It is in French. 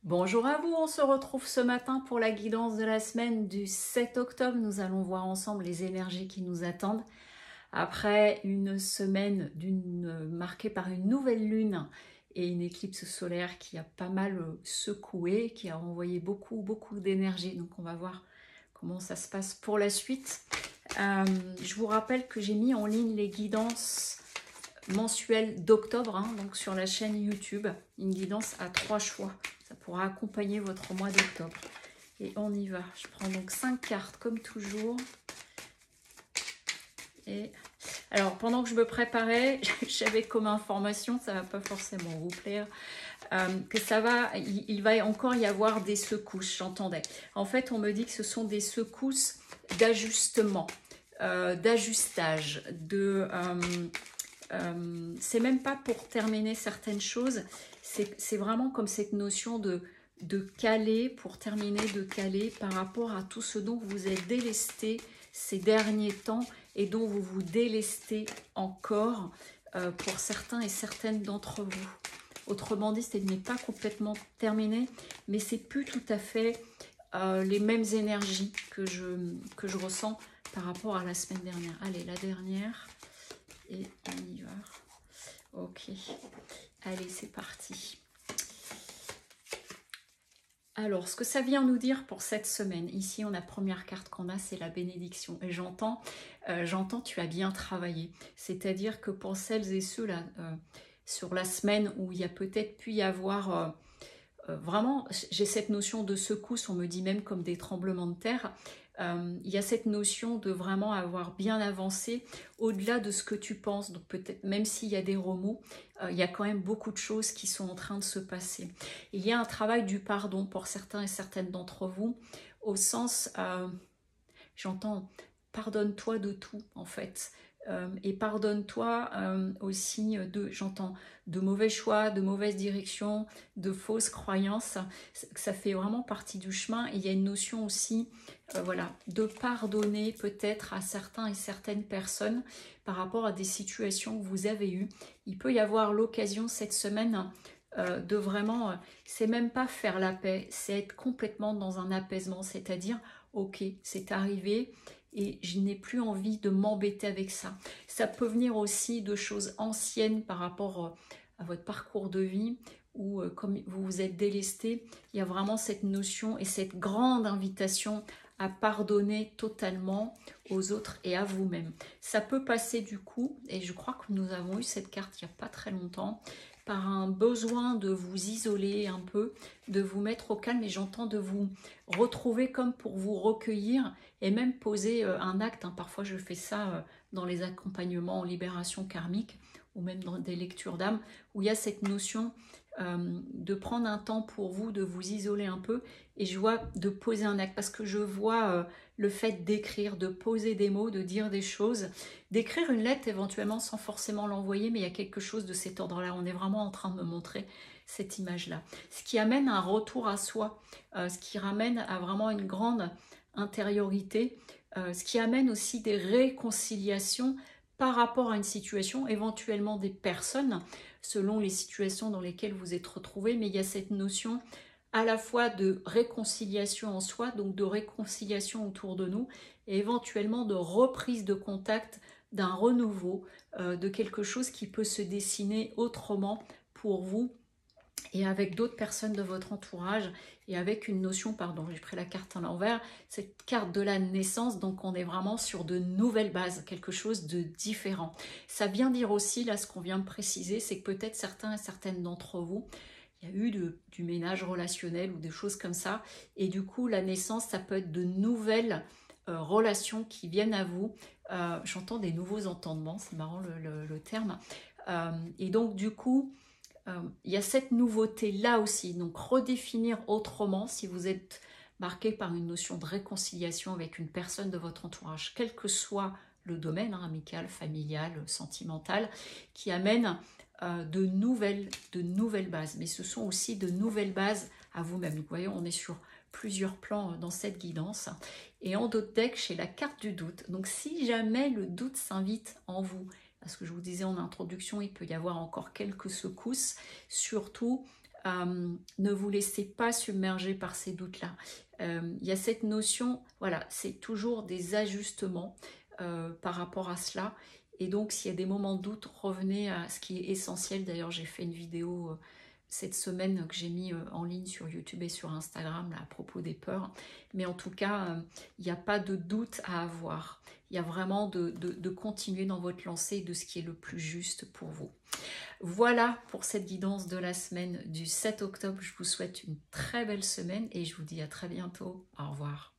Bonjour à vous, on se retrouve ce matin pour la guidance de la semaine du 7 octobre. Nous allons voir ensemble les énergies qui nous attendent. Après une semaine marquée par une nouvelle lune et une éclipse solaire qui a pas mal secoué, qui a envoyé beaucoup d'énergie. Donc on va voir comment ça se passe pour la suite. Je vous rappelle que j'ai mis en ligne les guidances mensuelles d'octobre, donc sur la chaîne YouTube, une guidance à 3 choix. Ça pourra accompagner votre mois d'octobre. Et on y va. Je prends donc 5 cartes comme toujours. Et alors, pendant que je me préparais, j'avais comme information, ça ne va pas forcément vous plaire, que il va encore y avoir des secousses, j'entendais. En fait, on me dit que ce sont des secousses d'ajustement, d'ajustage, c'est même pas pour terminer certaines choses, c'est vraiment comme cette notion de caler, pour terminer, de caler par rapport à tout ce dont vous êtes délesté ces derniers temps et dont vous vous délestez encore pour certains et certaines d'entre vous. Autrement dit, ce n'est pas complètement terminé, mais c'est plus tout à fait les mêmes énergies que je ressens par rapport à la semaine dernière. Allez, la dernière. Et on y va. Ok. Allez, c'est parti. Alors, ce que ça vient nous dire pour cette semaine, ici, la première carte qu'on a, c'est la bénédiction. Et j'entends, tu as bien travaillé. C'est-à-dire que pour celles et ceux là, sur la semaine où il y a peut-être pu y avoir... vraiment, j'ai cette notion de secousse, on me dit même comme des tremblements de terre. Il y a cette notion de vraiment avoir bien avancé au-delà de ce que tu penses. Donc peut-être, même s'il y a des remous, il y a quand même beaucoup de choses qui sont en train de se passer. Il y a un travail du pardon pour certains et certaines d'entre vous, au sens, j'entends, pardonne-toi de tout en fait. Et pardonne-toi aussi j'entends, de mauvais choix, de mauvaises directions, de fausses croyances. Ça fait vraiment partie du chemin. Et il y a une notion aussi, voilà, de pardonner peut-être à certains et certaines personnes par rapport à des situations que vous avez eues. Il peut y avoir l'occasion cette semaine de vraiment, c'est même pas faire la paix, c'est être complètement dans un apaisement, c'est-à-dire, ok, c'est arrivé, et je n'ai plus envie de m'embêter avec ça. Ça peut venir aussi de choses anciennes par rapport à votre parcours de vie, où comme vous vous êtes délesté, il y a vraiment cette notion et cette grande invitation à pardonner totalement aux autres et à vous-même. Ça peut passer du coup, et je crois que nous avons eu cette carte il n'y a pas très longtemps, par un besoin de vous isoler un peu, de vous mettre au calme, et j'entends de vous retrouver comme pour vous recueillir et même poser un acte. Parfois je fais ça dans les accompagnements en libération karmique ou même dans des lectures d'âme, où il y a cette notion de prendre un temps pour vous, de vous isoler un peu, et je vois de poser un acte, parce que je vois le fait d'écrire, de poser des mots, de dire des choses, d'écrire une lettre éventuellement sans forcément l'envoyer, mais il y a quelque chose de cet ordre-là. On est vraiment en train de me montrer cette image-là. Ce qui amène un retour à soi, ce qui ramène à vraiment une grande intériorité, ce qui amène aussi des réconciliations par rapport à une situation, éventuellement des personnes, selon les situations dans lesquelles vous êtes retrouvés, mais il y a cette notion à la fois de réconciliation en soi, donc de réconciliation autour de nous, et éventuellement de reprise de contact, d'un renouveau, de quelque chose qui peut se dessiner autrement pour vous et avec d'autres personnes de votre entourage, et avec une notion, pardon, j'ai pris la carte à l'envers, cette carte de la naissance, donc on est vraiment sur de nouvelles bases, quelque chose de différent. Ça vient dire aussi, là, ce qu'on vient de préciser, c'est que peut-être certains et certaines d'entre vous, il y a eu du ménage relationnel ou des choses comme ça, et du coup, la naissance, ça peut être de nouvelles relations qui viennent à vous. J'entends des nouveaux entendements, c'est marrant le terme. Et donc, du coup, il y a cette nouveauté-là aussi, donc redéfinir autrement si vous êtes marqué par une notion de réconciliation avec une personne de votre entourage, quel que soit le domaine, amical, familial, sentimental, qui amène de nouvelles bases. Mais ce sont aussi de nouvelles bases à vous-même. Vous voyez, on est sur plusieurs plans dans cette guidance. Et en d'autres decks, j'ai la carte du doute. Donc si jamais le doute s'invite en vous, parce que je vous disais en introduction, il peut y avoir encore quelques secousses, surtout Ne vous laissez pas submerger par ces doutes-là. Il y a cette notion, voilà, c'est toujours des ajustements par rapport à cela. Et donc, s'il y a des moments de doute, revenez à ce qui est essentiel. D'ailleurs, j'ai fait une vidéo cette semaine que j'ai mis en ligne sur YouTube et sur Instagram là, à propos des peurs. Mais en tout cas, il n'y a pas de doute à avoir. Il y a vraiment de continuer dans votre lancée de ce qui est le plus juste pour vous. Voilà pour cette guidance de la semaine du 7 octobre. Je vous souhaite une très belle semaine et je vous dis à très bientôt. Au revoir.